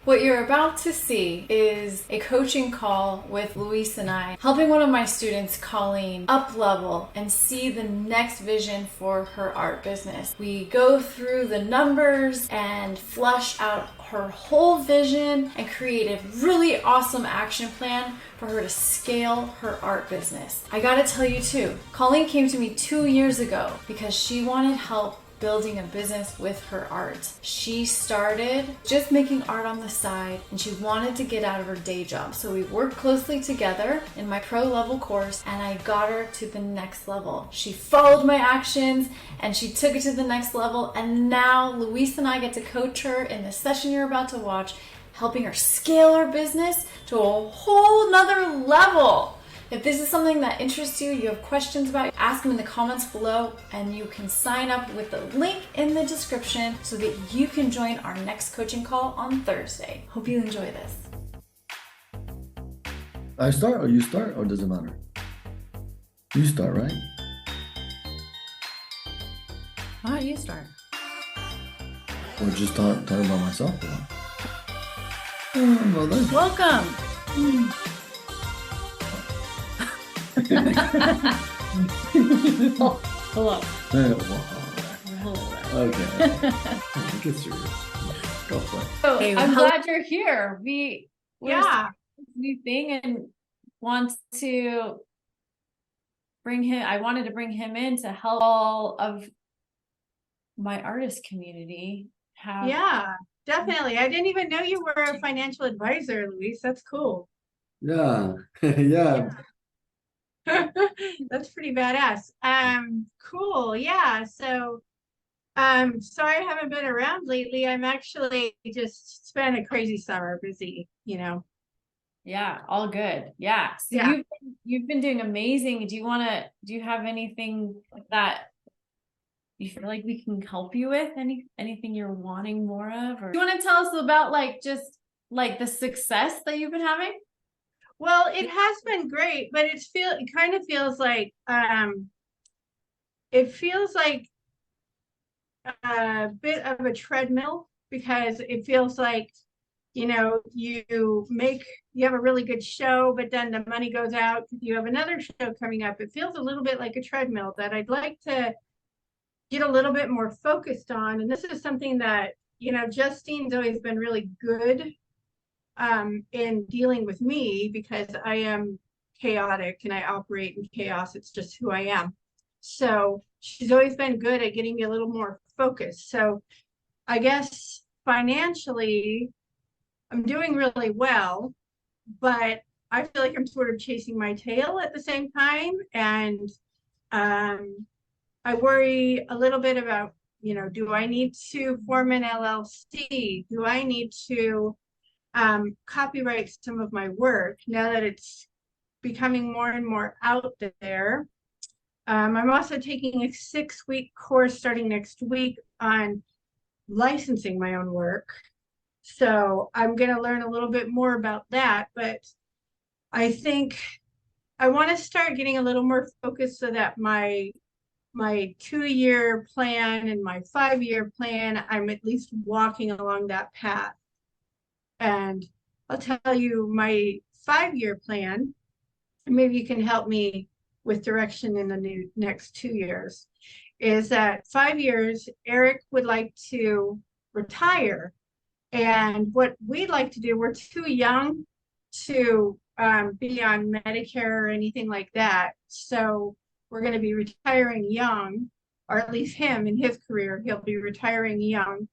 What you're about to see is a coaching call with Luis and I, helping one of my students, Colleen, up level and see the next vision for her art business. We go through the numbers and flush out her whole vision and create a really awesome action plan for her to scale her art business. I gotta tell you too, Colleen came to me 2 years ago because she wanted help building a business with her art. She started just making art on the side and she wanted to get out of her day job. So we worked closely together in my pro level course and I got her to the next level. She followed my actions and she took it to the next level, and now Luis and I get to coach her in the session you're about to watch, helping her scale her business to a whole nother level. If this is something that interests you, you have questions about, ask them in the comments below, and you can sign up with the link in the description so that you can join our next coaching call on Thursday. Hope you enjoy this. I start or you start, or does it matter? You start, right? Why don't you start? Or just talk about myself? Well, then. Welcome. Oh, hello. Hello. Okay. Get serious. Go play. So I'm glad you're here. We're Yeah. this new thing and want to bring him. I wanted to bring him in to help all of my artist community have. Yeah, definitely. I didn't even know you were a financial advisor, Luis. That's cool. Yeah. Yeah. That's pretty badass. Cool. Yeah. So, sorry I haven't been around lately. I'm actually just spent a crazy summer busy, Yeah, all good. Yeah. So Yeah. you've been doing amazing. Do you have anything that you feel like we can help you with? Anything you're wanting more of? Or do you want to tell us about just the success that you've been having? Well, it has been great, but it kind of feels like it feels like a bit of a treadmill, because it feels like you have a really good show, but then the money goes out because you have another show coming up. It feels a little bit like a treadmill that I'd like to get a little bit more focused on. And this is something that, Justine's always been really good in dealing with me, because I am chaotic and I operate in chaos. It's just who I am. So she's always been good at getting me a little more focused. So I guess financially, I'm doing really well, but I feel like I'm sort of chasing my tail at the same time. And I worry a little bit about, do I need to form an LLC? Do I need to copyright some of my work now that it's becoming more and more out there? I'm also taking a 6-week course starting next week on licensing my own work. So I'm going to learn a little bit more about that, but I think I want to start getting a little more focused so that my 2-year plan and my 5-year plan, I'm at least walking along that path. And I'll tell you my 5-year plan, and maybe you can help me with direction in the next 2 years, is that 5 years, Eric would like to retire. And what we'd like to do, we're too young to be on Medicare or anything like that. So we're going to be retiring young, or at least him in his career, he'll be retiring young.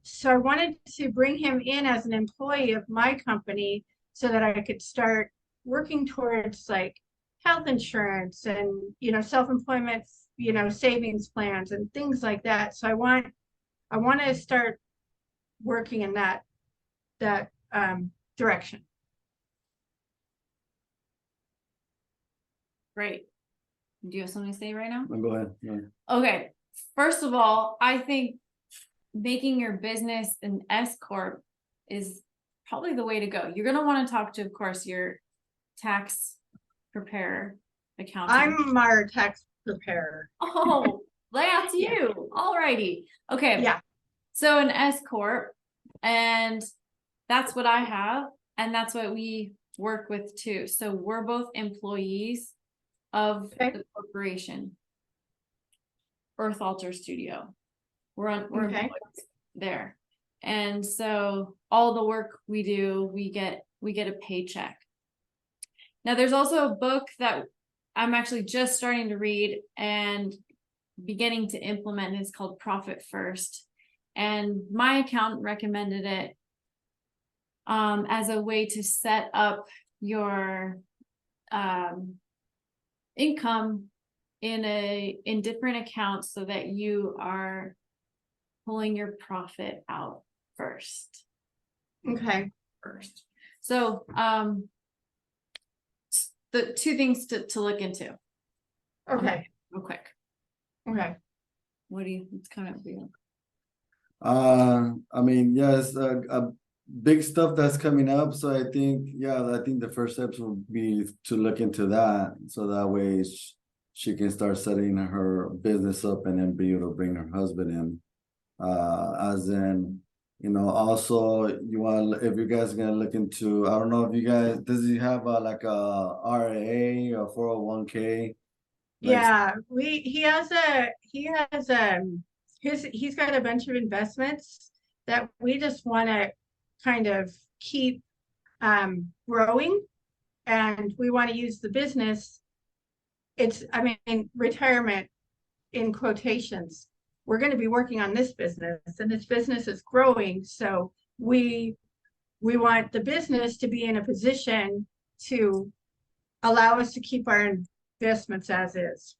So I wanted to bring him in as an employee of my company so that I could start working towards health insurance and, self-employment, savings plans and things like that. So I want to start working in that direction. Great. Do you have something to say right now? Go ahead. Yeah. Okay. First of all, I think making your business an S Corp is probably the way to go. You're going to want to talk to, of course, your tax preparer, accountant. I'm our tax preparer. Oh, that's you. All righty. Okay. Yeah. So an S Corp, and that's what I have, and that's what we work with too. So we're both employees of Okay. the corporation, Earth Altar Studio. We're Okay. employees there. And so all the work we do, we get a paycheck. Now there's also a book that I'm actually just starting to read and beginning to implement, and it's called Profit First. And my accountant recommended it as a way to set up your income in different accounts so that you are pulling your profit out first. Okay. So the two things to look into. Okay. Real quick. Okay. What do you, it's kind of weird. I mean, yes, a big stuff that's coming up. So I think, I think the first steps would be to look into that. So that way she can start setting her business up and then be able to bring her husband in. As in, also you want, if you guys are gonna look into, I don't know if you guys, does he have like a RAA or 401k? Like, Yeah, he's got a bunch of investments that we just want to kind of keep growing, and we want to use the business. I mean, retirement in quotations. We're going to be working on this business, and this business is growing, so we want the business to be in a position to allow us to keep our investments as is.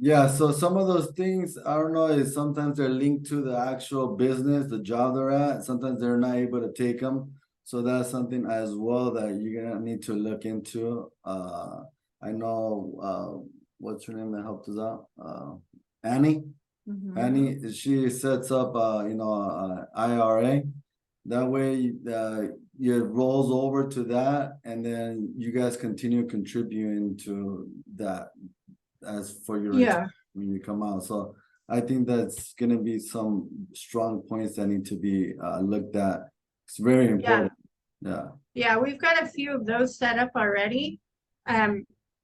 yeah, so some of those things, I don't know, is sometimes they're linked to the actual business, the job they're at. Sometimes they're not able to take them. So that's something as well that you're gonna need to look into. I know, what's her name that helped us out? Annie. Mm-hmm. Annie, she sets up, IRA. That way, it rolls over to that, and then you guys continue contributing to that as for your Yeah. when you come out. So I think that's gonna be some strong points that need to be looked at. It's very important. Yeah. Yeah, we've got a few of those set up already.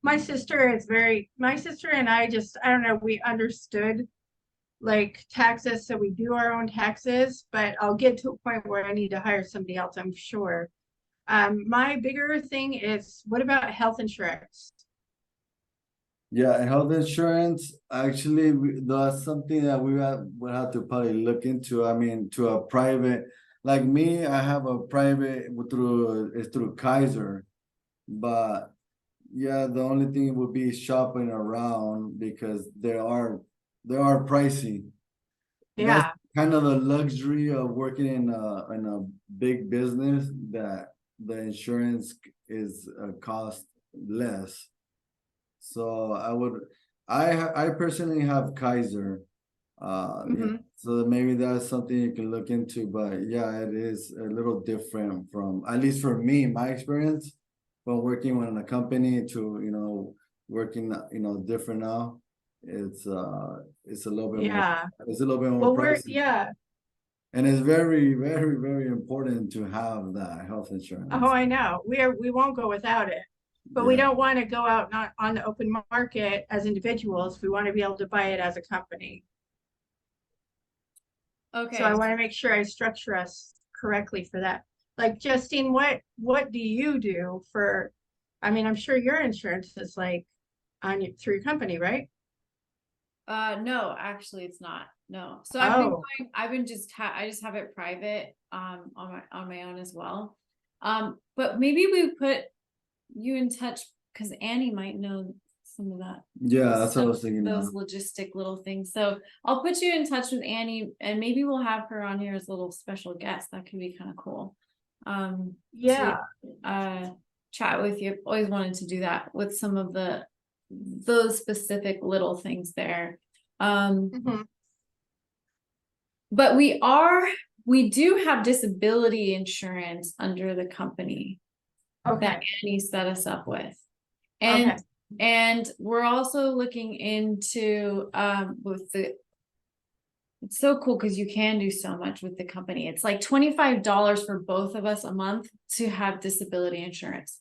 My sister and I just, I don't know, we understood like taxes, so we do our own taxes, but I'll get to a point where I need to hire somebody else, I'm sure. My bigger thing is, what about health insurance? Yeah, and health insurance, actually, that's something that would have to probably look into. I mean, to a private, like me, I have a private it's through Kaiser, but yeah, the only thing would be shopping around because they are pricey. That's Yeah, kind of the luxury of working in a big business, that the insurance is cost less. So I personally have Kaiser. mhm, So maybe that's something you can look into, but yeah, it is a little different from, at least for me, my experience from working in a company to, working, different now. It's a little bit more, yeah. it's a little bit more Well, pricey. And it's very, very, very important to have that health oh, insurance. I know. We won't go without it. But we Yeah. don't want to go out not on the open market as individuals. We want to be able to buy it as a company. So I Okay. want to make sure I structure us correctly for that. Like, Justine, what do you do for, I mean, I'm sure your insurance is like through your company, right? No, actually it's not. No. So Oh, I've been I just have it private on my own as well. But maybe we put you in touch because Annie might know some of that. Yeah, that's what I was thinking Those of. logistic little things. So I'll put you in touch with Annie, and maybe we'll have her on here as a little special guest. That could be kind of cool. yeah, To chat with you. I've always wanted to do that with some of those specific little things there. mhm, But we do have disability insurance under the company that okay, Annie set us up with. okay, And we're also looking into with It's so cool because you can do so much with the company. It's like $25 for both of us a month to have disability insurance.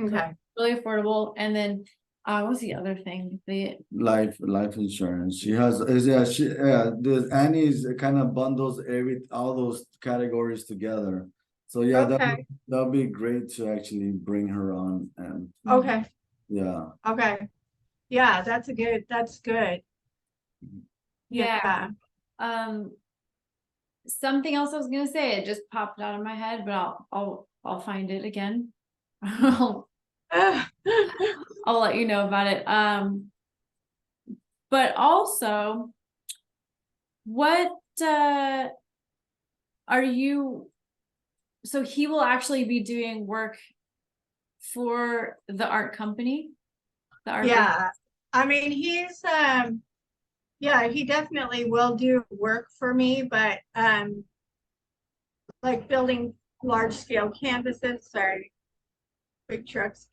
Okay. Really affordable. And then what's the other thing? The life insurance. She has Annie's kind of bundles all those categories together. So yeah, Okay. that'll be great to actually bring her on, and Okay. yeah. Okay. Yeah, that's good. yeah. Yeah. Something else I was gonna say, it just popped out of my head, but I'll find it again. I'll let you know about it. But also, what are you? So he will actually be doing work for the art company, the art. Yeah. I mean, he's yeah, he definitely will do work for me, but like building large scale canvases, sorry, big trucks.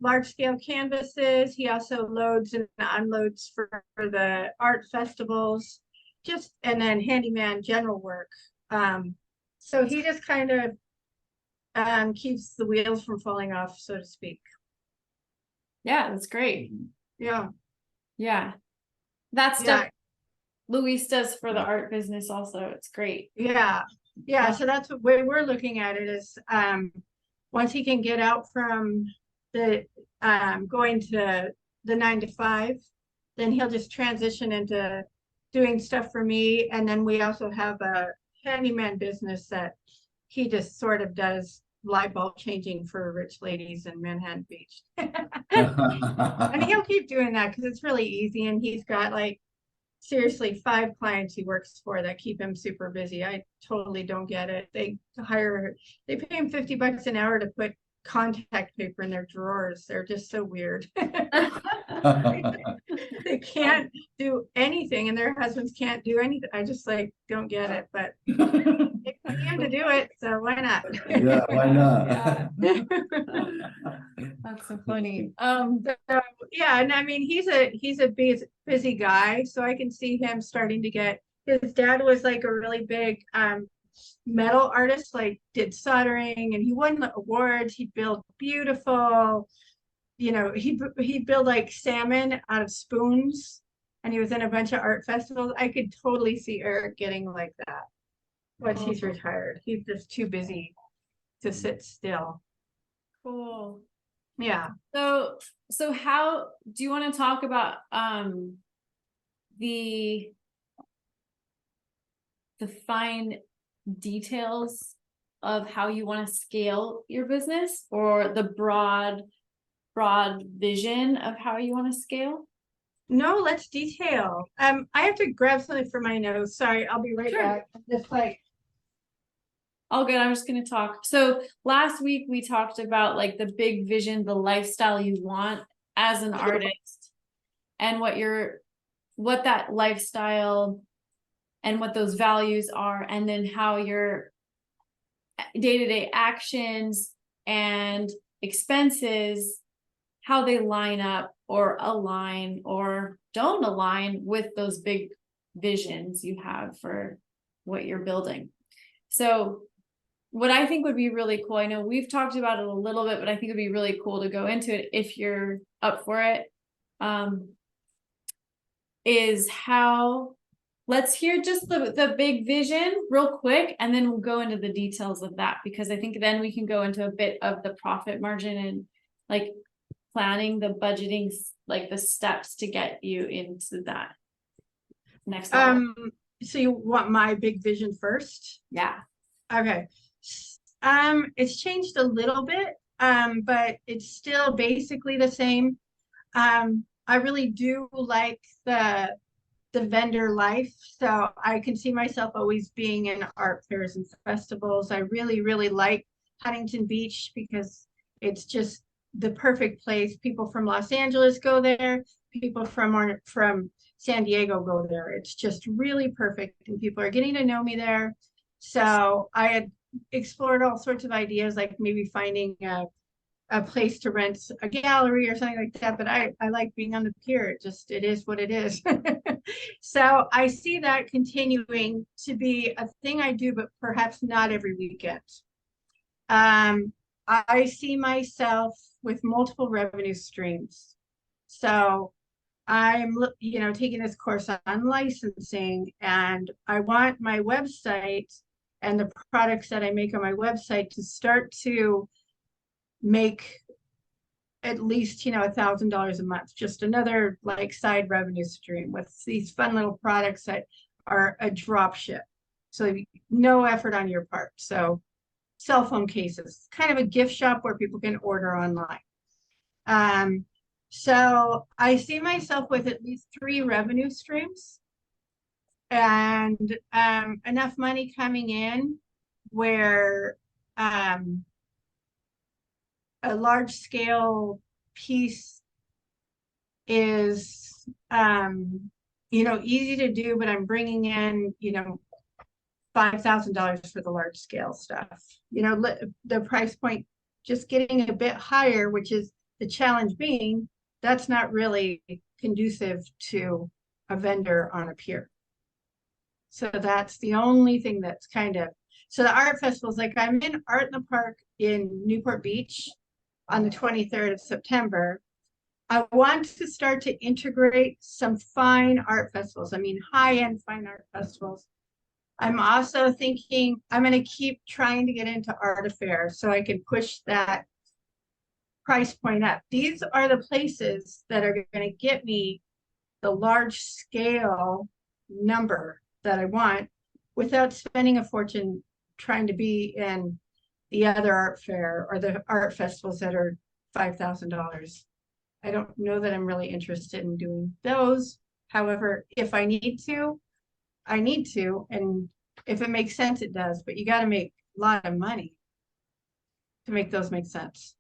Large scale canvases. He also loads and unloads for the art festivals, just and then handyman general work. So he just kind of keeps the wheels from falling off, so to speak. Yeah, that's great. Yeah. Yeah, that stuff Yeah. Luis does for the art business also. It's great. Yeah. Yeah. So that's what way we're looking at it is once he can get out from the going to the 9 to 5, then he'll just transition into doing stuff for me. And then we also have a handyman business that he just sort of does light bulb changing for rich ladies in Manhattan Beach. And he'll keep doing that because it's really easy. And he's got like seriously 5 clients he works for that keep him super busy. I totally don't get it. They pay him $50 an hour to put contact paper in their drawers. They're just so weird. They can't do anything and their husbands can't do anything. I just like don't get it, but they pay him to do it, so why not? Yeah, why not? That's so funny. So, yeah, and I mean he's a busy guy, so I can see him starting to get. His dad was like a really big metal artist, like did soldering, and he won awards. He built beautiful, he built like salmon out of spoons, and he was in a bunch of art festivals. I could totally see Eric getting like that once he's retired. He's just too busy to sit still. Cool. Yeah. So how do you want to talk about the fine details of how you want to scale your business, or the broad vision of how you want to scale? No, let's detail. I have to grab something for my nose. Sorry, I'll be right back. Just like all good. I'm just going to talk. So last week we talked about like the big vision, the lifestyle you want as an artist, and what that lifestyle and what those values are, and then how your day-to-day actions and expenses, how they line up or align or don't align with those big visions you have for what you're building. So what I think would be really cool, I know we've talked about it a little bit, but I think it'd be really cool to go into it if you're up for it, is how, let's hear just the big vision real quick, and then we'll go into the details of that, because I think then we can go into a bit of the profit margin and like planning, the budgeting, like the steps to get you into that next level. So you want my big vision first? Yeah. Okay. It's changed a little bit, but it's still basically the same. I really do like the vendor life, so I can see myself always being in art fairs and festivals. I really, really like Huntington Beach because it's just the perfect place. People from Los Angeles go there. People from San Diego go there. It's just really perfect, and people are getting to know me there. So I had explored all sorts of ideas, like maybe finding a place to rent a gallery or something like that. But I like being on the pier. It is what it is. So I see that continuing to be a thing I do, but perhaps not every weekend. Um, I see myself with multiple revenue streams. So taking this course on licensing, and I want my website and the products that I make on my website to start to make at least, $1,000 a month, just another like side revenue stream with these fun little products that are a drop ship. So no effort on your part. So cell phone cases, kind of a gift shop where people can order online. So I see myself with at least 3 revenue streams and enough money coming in where a large scale piece is easy to do, but I'm bringing in $5,000 for the large scale stuff. The price point just getting a bit higher, which is the challenge being that's not really conducive to a vendor on a pier. So that's the only thing that's so the art festivals, like I'm in Art in the Park in Newport Beach on the 23rd of September. I want to start to integrate some fine art festivals. I mean, high-end fine art festivals. I'm also thinking I'm going to keep trying to get into art affairs so I can push that price point up. These are the places that are going to get me the large scale number that I want without spending a fortune trying to be in the other art fair or the art festivals that are $5,000. I don't know that I'm really interested in doing those. However, if I need to, I need to. And if it makes sense, it does. But you got to make a lot of money to make those make sense.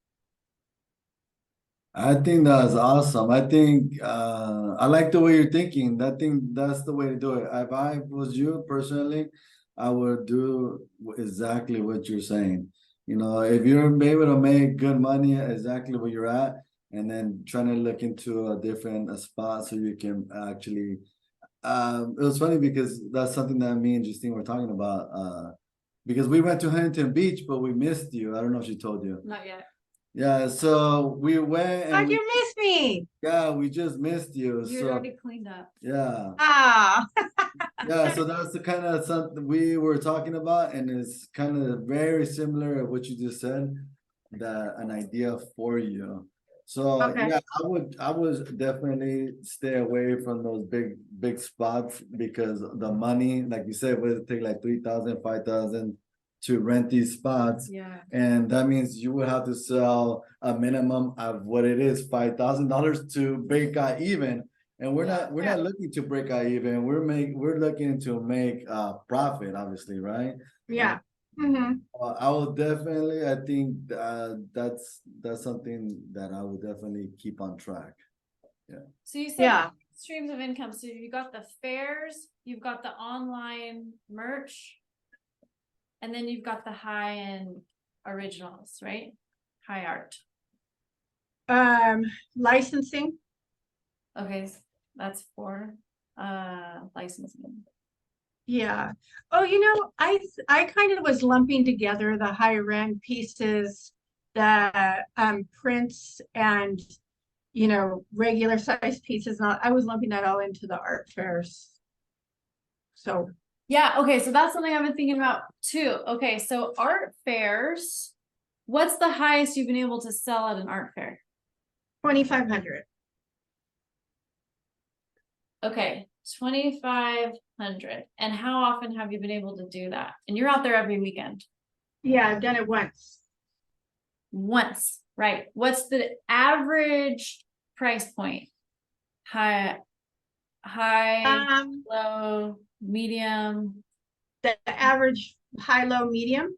I think that's awesome. I think I like the way you're thinking. I think that's the way to do it. If I was you personally, I would do exactly what you're saying. If you're able to make good money exactly where you're at, and then trying to look into a different spot so you can actually. It was funny because that's something that me and Justine were talking about. Because we went to Huntington Beach, but we missed you. I don't know if she told you. Not yet. Yeah, so we went and How'd you miss me? yeah, we just missed you. You had already cleaned up. Yeah. Ah. Yeah, so that's the kind of something we were talking about, and it's kind of very similar to what you just said, that an idea for you. So Okay. yeah, I would definitely stay away from those big spots because the money, like you said, would take like 3,000, 5,000 to rent these spots. Yeah. And that means you would have to sell a minimum of what it is, $5,000 to break even. And we're not looking to break even. We're looking to make profit, obviously, right? Yeah. Mm-hmm. I will definitely. I think that's something that I will definitely keep on track. Yeah. So you said Yeah. streams of income. So you got the fairs, you've got the online merch, and then you've got the high-end originals, right? High art. Licensing. Okay, that's 4 licensing. Yeah. Oh, I kind of was lumping together the higher end pieces, the prints and regular size pieces. I was lumping that all into the art fairs. So Yeah, okay, so that's something I've been thinking about too. Okay, so art fairs, what's the highest you've been able to sell at an art fair? 2,500. Okay, 2,500. And how often have you been able to do that? And you're out there every weekend. Yeah, I've done it once. Once, right? What's the average price point? High, low, medium. The average high, low, medium.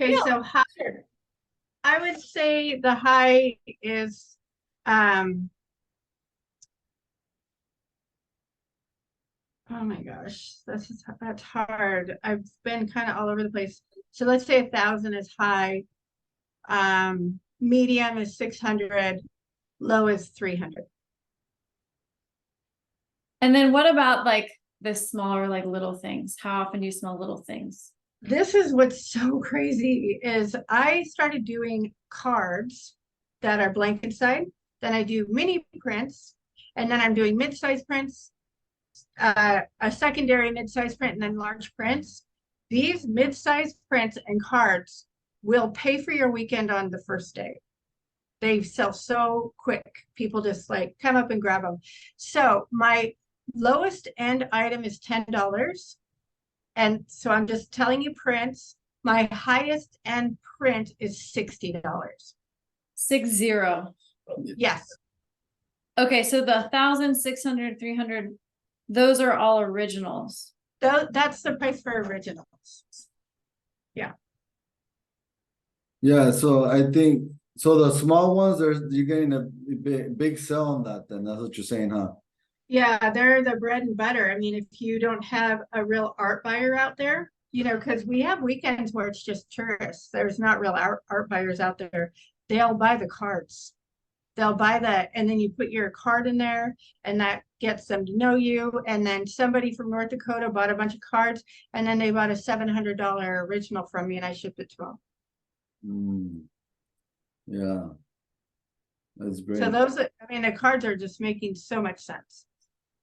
Okay, Yeah, so high, sure. I would say the high is oh my gosh, that's hard. I've been kind of all over the place. So let's say 1,000 is high. Medium is 600, low is 300. And then what about like the smaller, like little things? How often do you smell little things? This is what's so crazy is I started doing cards that are blanket side. Then I do mini prints, and then I'm doing mid-size prints, a secondary mid-size print, and then large prints. These mid-size prints and cards will pay for your weekend on the first day. They sell so quick. People just like come up and grab them. So my lowest end item is $10. And so I'm just telling you prints. My highest end print is $60. 60. Yes. Okay, so the 1,600, 300, those are all originals. That's the price for originals. Yeah. Yeah, so I think so the small ones, you're getting a big sell on that then. That's what you're saying, huh? Yeah, they're the bread and butter. I mean, if you don't have a real art buyer out there, because we have weekends where it's just tourists. There's not real art buyers out there. They'll buy the cards. They'll buy that, and then you put your card in there, and that gets them to know you. And then somebody from North Dakota bought a bunch of cards, and then they bought a $700 original from me, and I shipped it to them. Mm, yeah, that's So great. those, I mean, the cards are just making so much sense,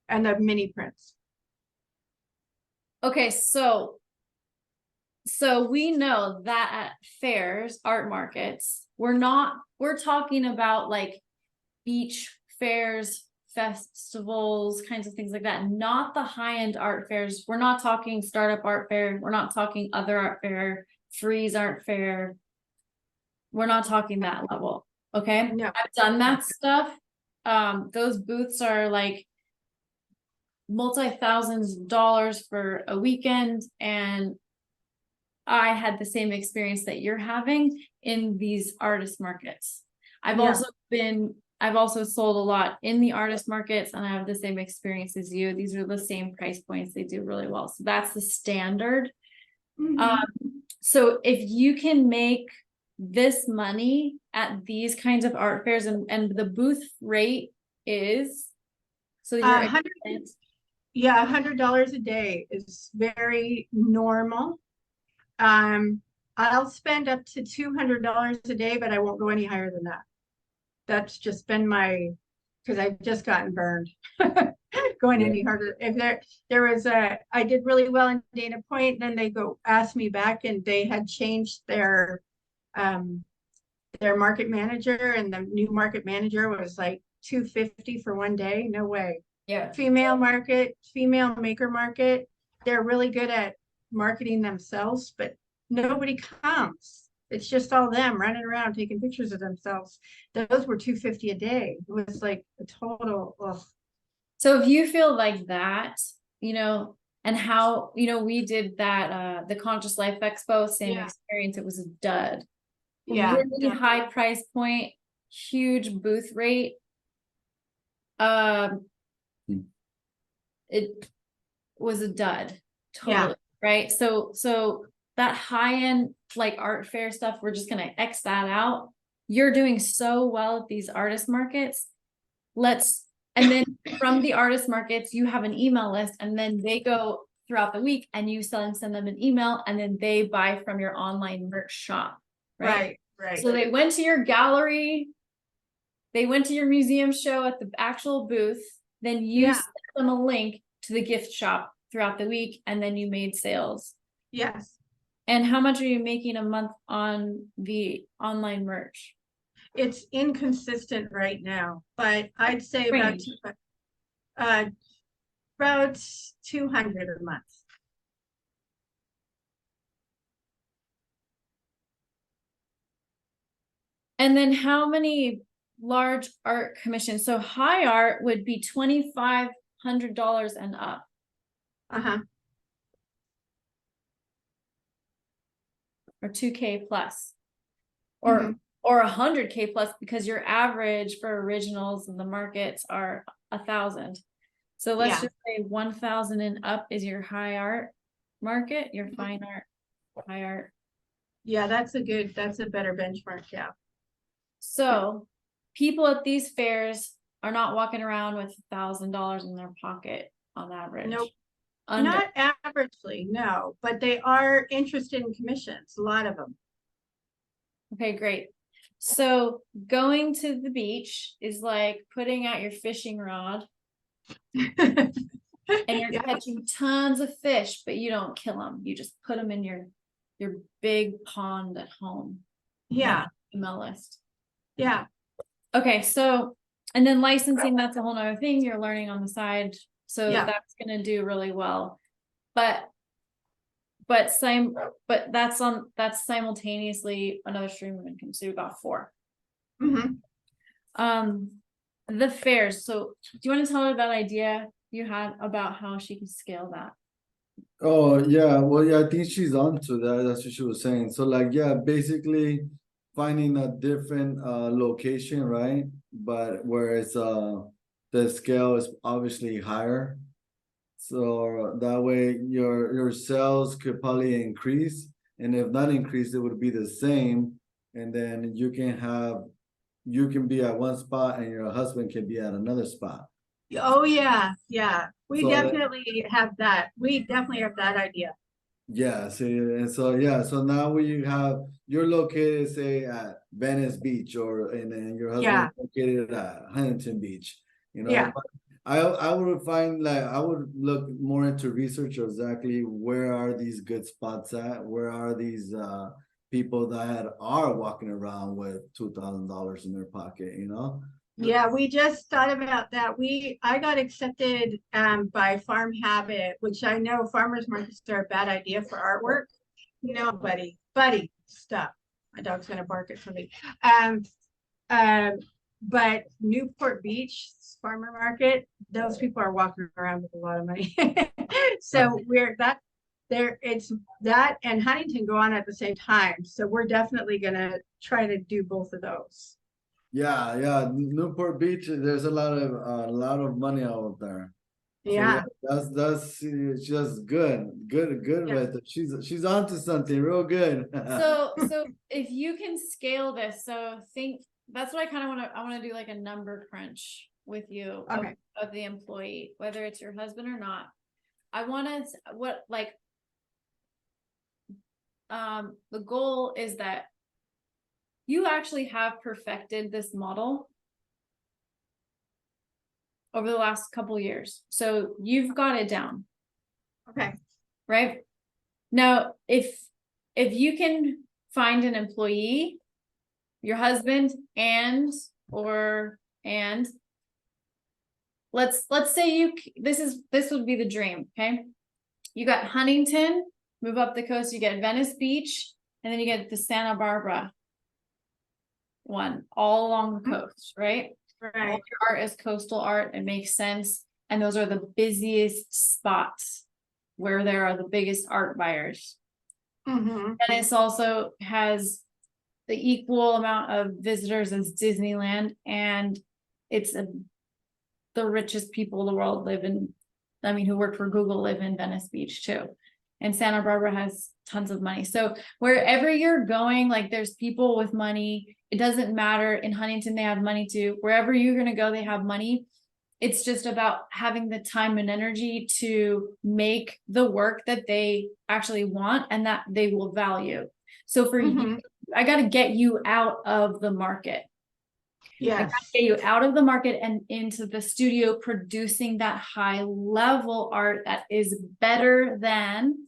and the mini prints. Okay, so we know that at fairs, art markets, we're talking about like beach fairs, festivals, kinds of things like that, not the high-end art fairs. We're not talking startup art fair, we're not talking other art fair, freeze art fair. We're not talking that level. Okay. No. I've done that stuff. Those booths are like multi-thousands of dollars for a weekend, and I had the same experience that you're having in these artist markets. I've also sold a lot in the artist markets, and I have the same experience as you. These are the same price points. They do really well. So that's the standard. So if you can make this money at these kinds of art fairs, and the booth rate is, so you're $100 a day is very normal. I'll spend up to $200 a day, but I won't go any higher than that. That's just been because I've just gotten burned going any harder. If I did really well in Dana Point, then they ask me back, and they had changed their market manager, and the new market manager was like $250 for one day. No way. Yeah. Female maker market. They're really good at marketing themselves, but nobody comes. It's just all them running around taking pictures of themselves. Those were $250 a day. It was like a total. Ugh. So if you feel like that, and how, we did that, the Conscious Life Expo, same experience. It was a dud. Yeah. Really high price point, huge booth rate. It was a dud. Totally. Right. So that high end, like art fair stuff, we're just going to X that out. You're doing so well at these artist markets. And then from the artist markets, you have an email list, and then they go throughout the week, and you send them an email, and then they buy from your online merch shop. Right. So they went to your gallery, they went to your museum show at the actual booth, then you sent them a link to the gift shop throughout the week, and then you made sales. Yes. And how much are you making a month on the online merch? It's inconsistent right now, but I'd say about 200 a month. And then how many large art commissions? So high art would be $2,500 and up. Or 2K plus. Or 100K plus, because your average for originals in the markets are 1,000. So let's just say 1,000 and up is your high art market, your fine art, high art. Yeah, that's a better benchmark. Yeah. So people at these fairs are not walking around with $1,000 in their pocket on average. Nope. Under. Not averagely, no, but they are interested in commissions, a lot of them. Okay, great. So going to the beach is like putting out your fishing rod and you're Yeah. catching tons of fish, but you don't kill them. You just put them in your big pond at home. Yeah, Email list. yeah, Okay, so and then licensing, that's a whole nother thing you're learning on the side. So Yeah. that's gonna do really well. But that's simultaneously another stream of income. So you got 4. mhm. The fairs. So do you want to tell her that idea you had about how she can scale that? Oh, yeah, well, yeah, I think she's on to that. That's what she was saying. So like, yeah, basically finding a different location, right? But where it's the scale is obviously higher. So that way your sales could probably increase. And if not increase, it would be the same. And then you can be at one spot and your husband can be at another spot. Oh, yeah, yeah. We So definitely have that. We definitely have that idea. yeah, see, and so yeah, so now you're located, say, at Venice Beach, and then your husband Yeah, is located at Huntington Beach, yeah, But I would find, like, I would look more into research of exactly where are these good spots at, where are these people that are walking around with $2,000 in their pocket. yeah. We just thought about that. I got accepted by Farm Habit, which I know farmers markets are a bad idea for artwork. No, buddy, stop. My dog's gonna bark at something. Um, but Newport Beach Farmer Market, those people are walking around with a lot of money. So it's that and Huntington go on at the same time. So we're definitely gonna try to do both of those. Yeah, Newport Beach, there's a lot of money out there. So yeah, Yeah, that's just good yeah. with it. She's onto something real good. So if you can scale this, so think that's what I want to do like a number crunch with you Okay. of the employee, whether it's your husband or not. I want to the goal is that you actually have perfected this model over the last couple years. So you've got it down. Okay. Right? Now, if you can find an employee, your husband and let's say this would be the dream, okay? You got Huntington, move up the coast, you get Venice Beach, and then you get the Santa Barbara one all along the coast, right? All Right. your art is coastal art. It makes sense. And those are the busiest spots where there are the biggest art buyers. Mm-hmm. Venice also has the equal amount of visitors as Disneyland, and it's the richest people in the world who work for Google live in Venice Beach too. And Santa Barbara has tons of money. So wherever you're going, like there's people with money. It doesn't matter. In Huntington, they have money too. Wherever you're going to go, they have money. It's just about having the time and energy to make the work that they actually want and that they will value. So for you, I got to get you out of the market. I Yes. got to get you out of the market and into the studio producing that high level art that is better than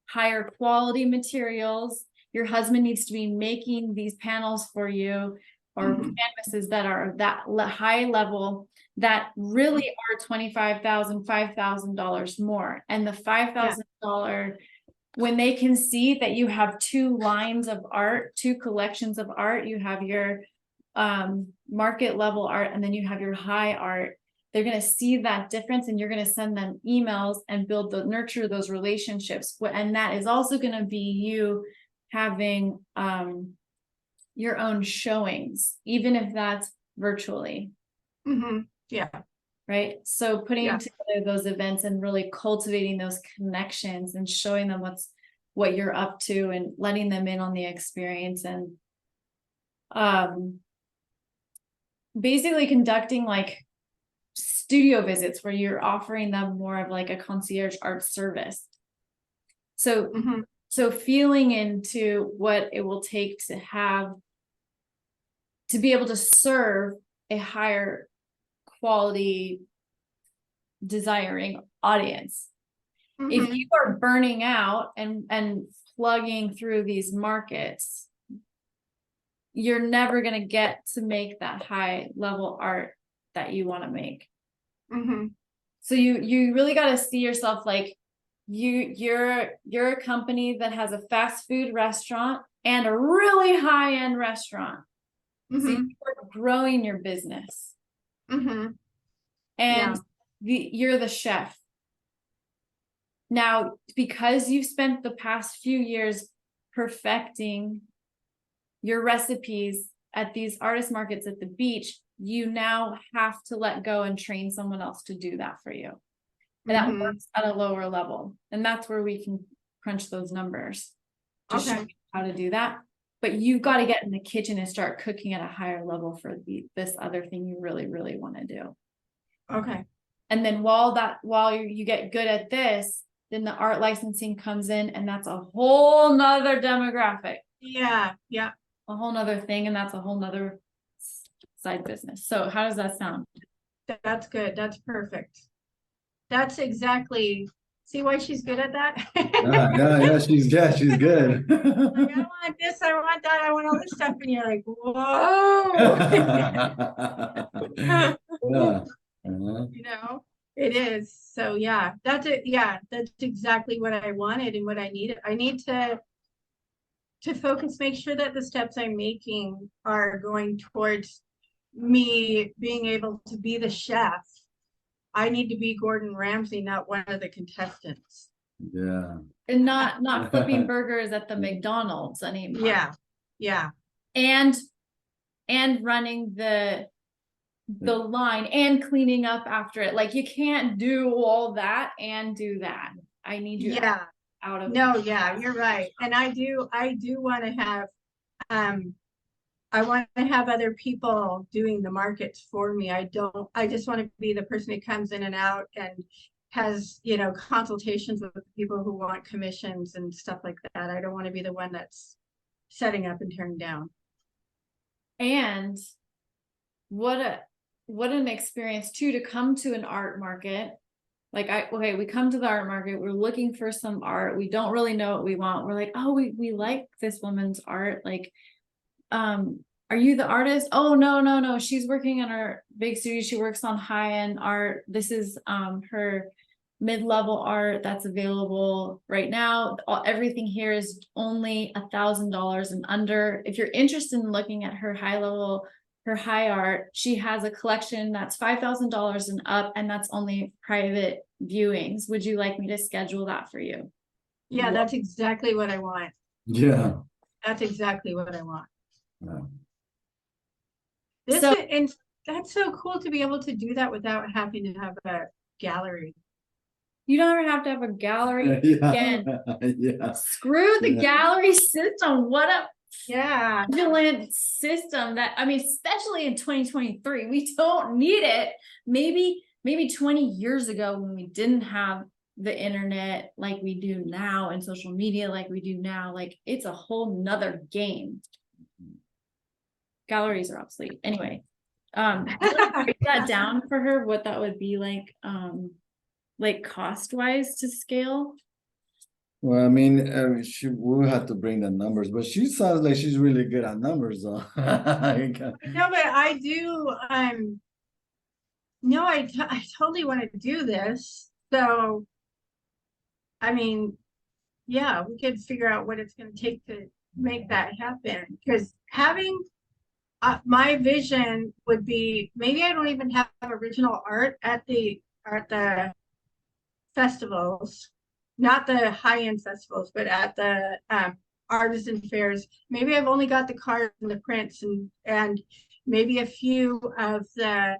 higher quality materials. Your husband needs to be making these panels for you or canvases that are that high level that really are $25,000, $5,000 more. And the $5,000, when they can see that you have 2 lines of art, 2 collections of art, you have your market level art, and then you have your high art, they're going to see that difference, and you're going to send them emails and nurture those relationships. And that is also going to be you having your own showings, even if that's virtually. Mm-hmm. Yeah. Right. So putting together those events and really cultivating those connections and showing them what you're up to and letting them in on the experience. And basically conducting like studio visits where you're offering them more of like a concierge art service. So, so feeling into what it will take to be able to serve a higher quality desiring audience. If you are burning out and plugging through these markets, you're never going to get to make that high level art that you want to make. So you really got to see yourself like you're a company that has a fast food restaurant and a really high end restaurant. So you're growing your business. And you're the chef. Now, because you've spent the past few years perfecting your recipes at these artist markets at the beach, you now have to let go and train someone else to do that for you. And that works at a lower level. And that's where we can crunch those numbers to show you how to do that. But you've got to get in the kitchen and start cooking at a higher level for this other thing you really, really want to do. And then while you get good at this, then the art licensing comes in, and that's a whole nother demographic. A whole nother thing, and that's a whole nother side business. So how does that sound? That's good. That's perfect. That's exactly, see why she's good at that? She's good. Like, I want this, I want that, I want all this stuff, and you're like, whoa. You know, it is. So yeah, that's it. Yeah, that's exactly what I wanted and what I needed. I need to focus, make sure that the steps I'm making are going towards me being able to be the chef. I need to be Gordon Ramsay, not one of the contestants. And not flipping burgers at the McDonald's anymore. And running the line and cleaning up after it. Like, you can't do all that and do that. I need you out of you're right. And I do want to have I want to have other people doing the markets for me. I just want to be the person who comes in and out and has, consultations with people who want commissions and stuff like that. I don't want to be the one that's setting up and tearing down. And what an experience too, to come to an art market. Like, we come to the art market, we're looking for some art. We don't really know what we want. We're like, oh, we like this woman's art. Like, are you the artist? Oh, no. She's working in our big studio. She works on high-end art. This is her mid-level art that's available right now. Everything here is only $1,000 and under. If you're interested in looking at her high art, she has a collection that's $5,000 and up, and that's only private viewings. Would you like me to schedule that for you? Yeah, that's exactly what I want. That's exactly what I want. And that's so cool to be able to do that without having to have a gallery. You don't ever have to have a gallery again. Screw the gallery system. What a vigilant system that, especially in 2023, we don't need it. Maybe 20 years ago, when we didn't have the internet like we do now and social media like we do now, like, it's a whole nother game. Galleries are obsolete. Anyway, break that down for her, what that would be like cost wise to scale. Well, she will have to bring the numbers, but she sounds like she's really good at numbers, though. No, but I do. No, I totally want to do this. So, we could figure out what it's going to take to make that happen. Because having my vision would be, maybe I don't even have original art at the festivals, not the high-end festivals, but at the artisan fairs. Maybe I've only got the cards and the prints and maybe a few of the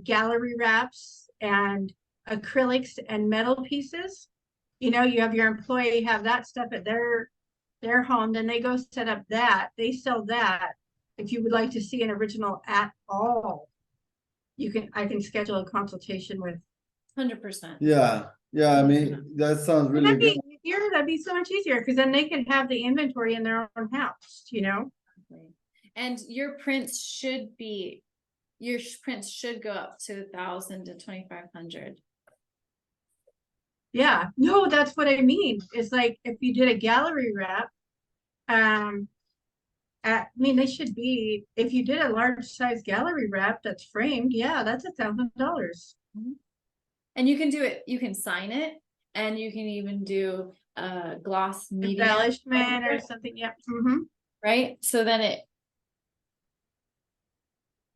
gallery wraps and acrylics and metal pieces. You have your employee have that stuff at their home, then they go set up that, they sell that. if you would like to see an original at all, I can schedule a consultation with. 100%. Yeah, I mean, that sounds really That'd good. be easier. That'd be so much easier because then they can have the inventory in their own house, you know? And your prints should go up to 1,000 to 2,500. Yeah, no, that's what I mean. It's like if you did a gallery wrap, I mean, they should be, if you did a large size gallery wrap that's framed, yeah, that's $1,000. And you can do it, you can sign it, and you can even do a gloss media Embellishment or something, yeah. Mm-hmm. right? So then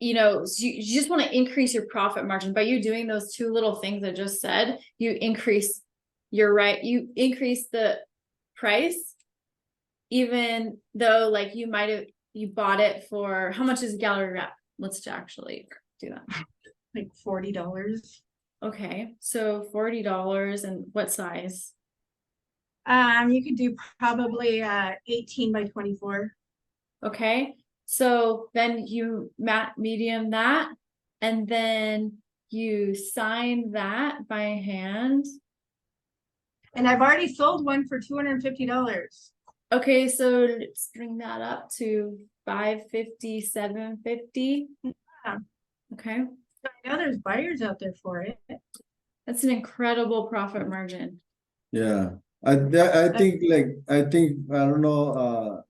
so you just want to increase your profit margin by you doing those two little things I just said. You increase the price, even though like you bought it for, how much is a gallery wrap? Let's actually do that. Like $40. Okay, so $40, and what size? You could do probably 18 by 24. Okay, so then you matte medium that, and then you sign that by hand. And I've already sold one for $250. Okay, so let's bring that up to $550, $750. Yeah. Okay, So I know there's buyers out there for it. that's an incredible profit margin. Yeah, I think I don't know,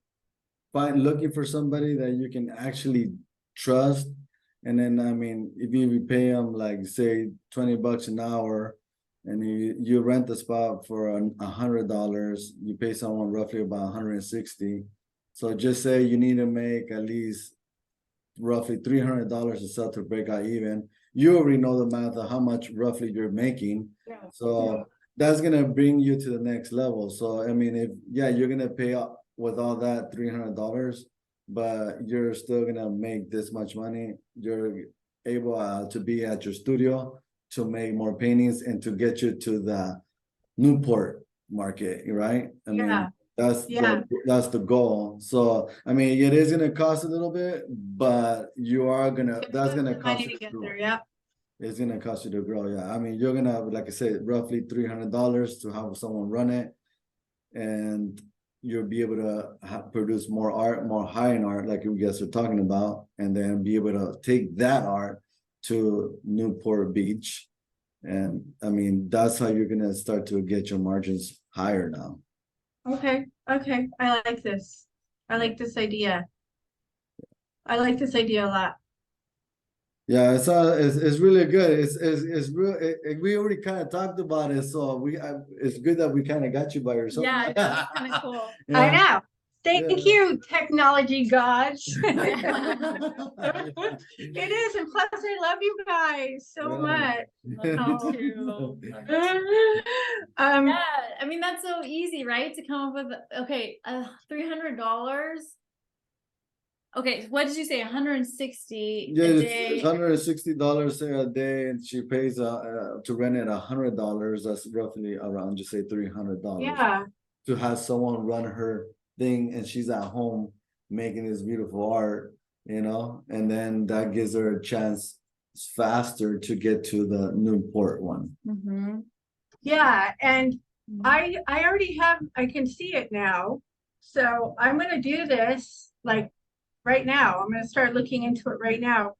looking for somebody that you can actually trust, and then I mean, if you pay them like say $20 an hour, and you rent the spot for $100, you pay someone roughly about 160. So just say you need to make at least roughly $300 to sell to break out even. You already know the math of how much roughly you're making. Yeah. So that's gonna bring you to the next level. So I mean, if you're gonna pay up with all that $300, but you're still gonna make this much money. You're able to be at your studio to make more paintings and to get you to the Newport market, right? I mean, that's the goal. So I mean, it is gonna cost a little bit, but that's gonna cost you to grow. Yeah. It's gonna cost you to grow. Yeah, I mean, you're gonna, like I said, roughly $300 to have someone run it, and you'll be able to produce more art, more high-end art, like you guys are talking about, and then be able to take that art to Newport Beach. And I mean, that's how you're gonna start to get your margins higher now. Okay. I like this. I like this idea. I like this idea a lot. Yeah, it's really good. It's real. We already kind of talked about it, so it's good that we kind of got you by yourself. Yeah, that's kind of cool. Yeah. I know. Thank you, technology gods. It is, and plus I love you guys so much. Love you too. Yeah, I mean, that's so easy, right? To come up with, okay, $300. Okay, what did you say? 160 Yeah, a it's day. $160 a day, and she pays to rent it $100. That's roughly around, just say $300. yeah. To have someone run her thing, and she's at home making this beautiful art, and then that gives her a chance faster to get to the Newport one. Mm-hmm. Yeah, and I already have, I can see it now. So I'm gonna do this like right now. I'm gonna start looking into it right now,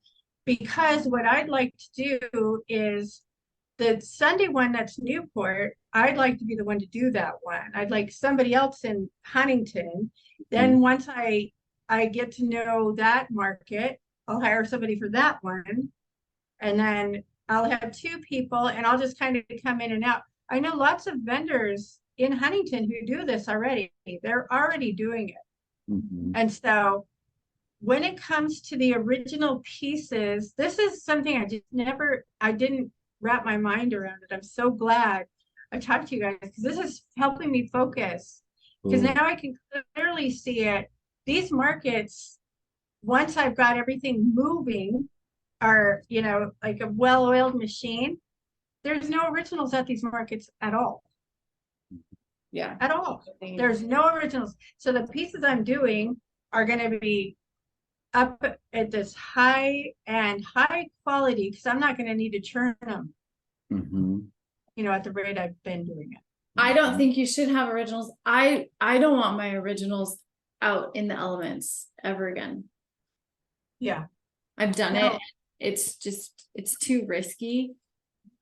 because what I'd like to do is the Sunday one that's Newport, I'd like to be the one to do that one. I'd like somebody else in Huntington. Then once I get to know that market, I'll hire somebody for that one. And then I'll have two people, and I'll just kind of come in and out. I know lots of vendors in Huntington who do this already. They're already doing it. Mhm. And so when it comes to the original pieces, this is something I didn't wrap my mind around it. I'm so glad I talked to you guys, because this is helping me focus. Because now I can clearly see it. These markets, once I've got everything moving, are, like a well-oiled machine. There's no originals at these markets at all. Yeah. At all. There's no originals. So the pieces I'm doing are going to be up at this high quality, because I'm not going to need to churn them, Mhm. at the rate I've been doing it. I don't think you should have originals. I don't want my originals out in the elements ever again. Yeah. I've done No. it. It's too risky.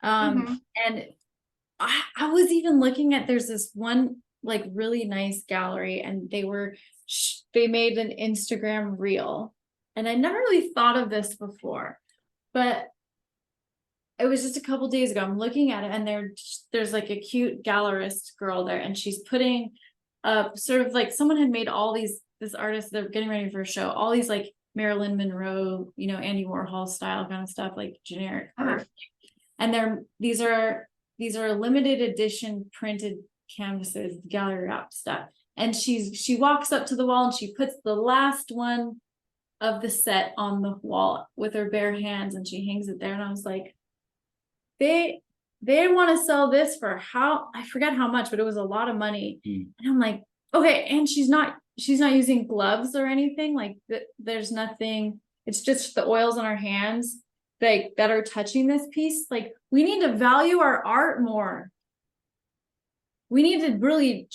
Mhm. And I was even looking at, there's this one like really nice gallery, and they made an Instagram reel, and I never really thought of this before, but it was just a couple days ago. I'm looking at it, and there's like a cute gallerist girl there, and she's putting up sort of like someone had made all this artist, they're getting ready for a show, all these like Marilyn Monroe, Andy Warhol style kind of stuff, like generic art. And these are limited edition printed canvases, gallery wrap stuff. And she walks up to the wall and she puts the last one of the set on the wall with her bare hands, and she hangs it there. And I was like, they want to sell this for I forget how much, but it was a lot of money. And I'm like, okay, and she's not using gloves or anything, like there's nothing, it's just the oils on her hands like that are touching this piece. Like, we need to value our art more. We need to really,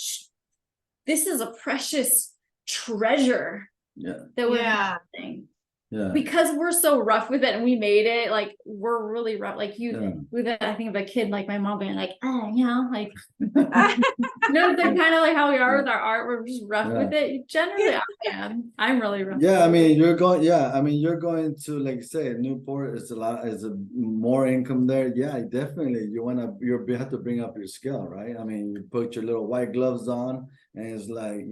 this is a precious treasure that we're having. Yeah. Because we're so rough with it and we made it, like we're really rough. Like with it, I think of a kid like my mom being like, like they're kind of like how we are with our art. We're just rough with it. Generally, I'm really rough. Yeah, I mean, you're going to, like say, Newport is a more income there. Yeah, definitely. You have to bring up your skill, right? I mean, you put your little white gloves on, and it's like,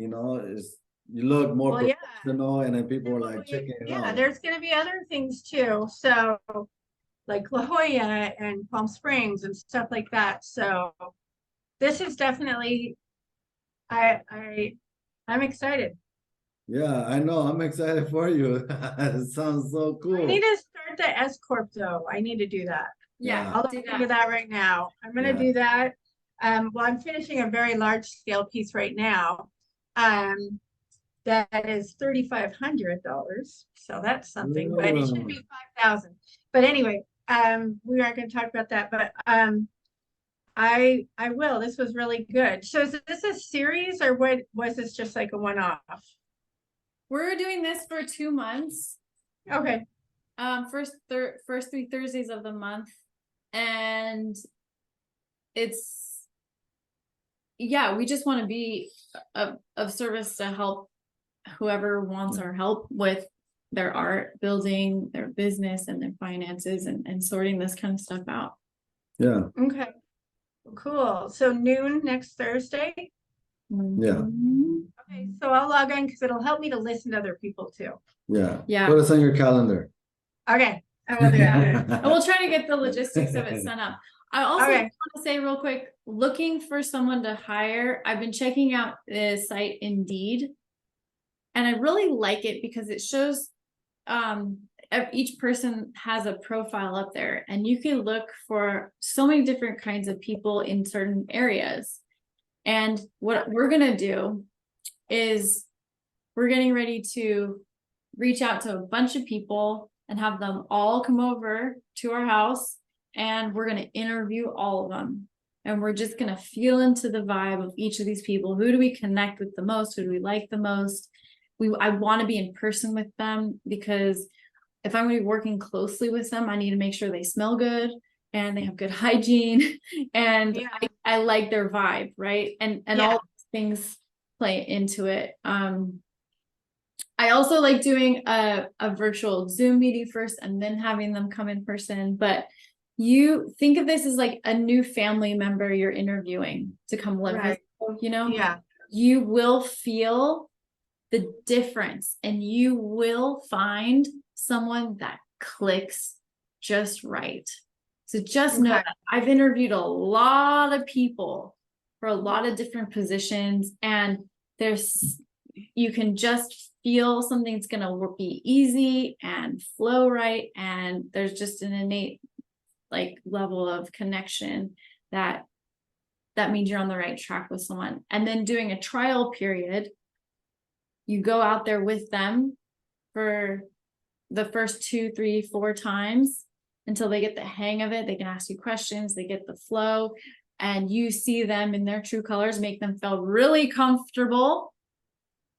you look more professional, and then people are like checking it out. There's going to be other things too. So like La Jolla and Palm Springs and stuff like that. So this is definitely, I'm excited. Yeah, I know. I'm excited for you. It sounds so cool. I need to start the S Corp though. I need to do that. Yeah, I'll think of that right now. I'm going to do that. Well, I'm finishing a very large scale piece right now. That is $3,500. So that's something, but it should be 5,000. But anyway, we aren't going to talk about that, but I will. This was really good. So is this a series, or what was this, just like a one-off? We're doing this for 2 months. Okay. First 3 Thursdays of the month, and we just want to be of service to help whoever wants our help with their art, building their business and their finances, and sorting this kind of stuff out. Yeah. Okay. Cool. So noon next Thursday. Yeah. Okay, so I'll log on because it'll help me to listen to other people too. Yeah. Put us on your calendar. Okay. I will do that. And we'll try to get the logistics of it set up. I also want to say real quick, looking for someone to hire. I've been checking out the site Indeed, and I really like it because it shows each person has a profile up there, and you can look for so many different kinds of people in certain areas. And what we're going to do is we're getting ready to reach out to a bunch of people and have them all come over to our house, and we're going to interview all of them. And we're just going to feel into the vibe of each of these people. Who do we connect with the most? Who do we like the most? I want to be in person with them, because if I'm going to be working closely with them, I need to make sure they smell good and they have good hygiene, and I like their vibe, right? And all things play into it. I also like doing a virtual Zoom meeting first and then having them come in person. But you think of this as like a new family member you're interviewing to come live with you. You will feel the difference, and you will find someone that clicks just right. So just know that I've interviewed a lot of people for a lot of different positions, and you can just feel something's going to be easy and flow right. And there's just an innate level of connection that means you're on the right track with someone. And then doing a trial period, you go out there with them for the first 2, 3, 4 times until they get the hang of it. They can ask you questions, they get the flow, and you see them in their true colors, make them feel really comfortable.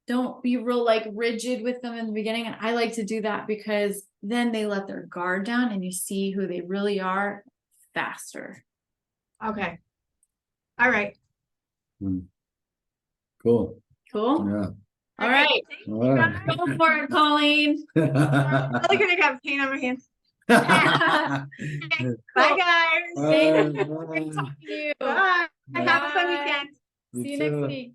Don't be real like rigid with them in the beginning. And I like to do that because then they let their guard down and you see who they really are faster. Okay. All right. Cool. Cool. Yeah. All right. Thank you, All right. guys. Go for it, Colleen. I'm really gonna have pain on my hands. Bye, Bye, guys. Great talking to you. Bye. Have a fun Bye. weekend. See you next week.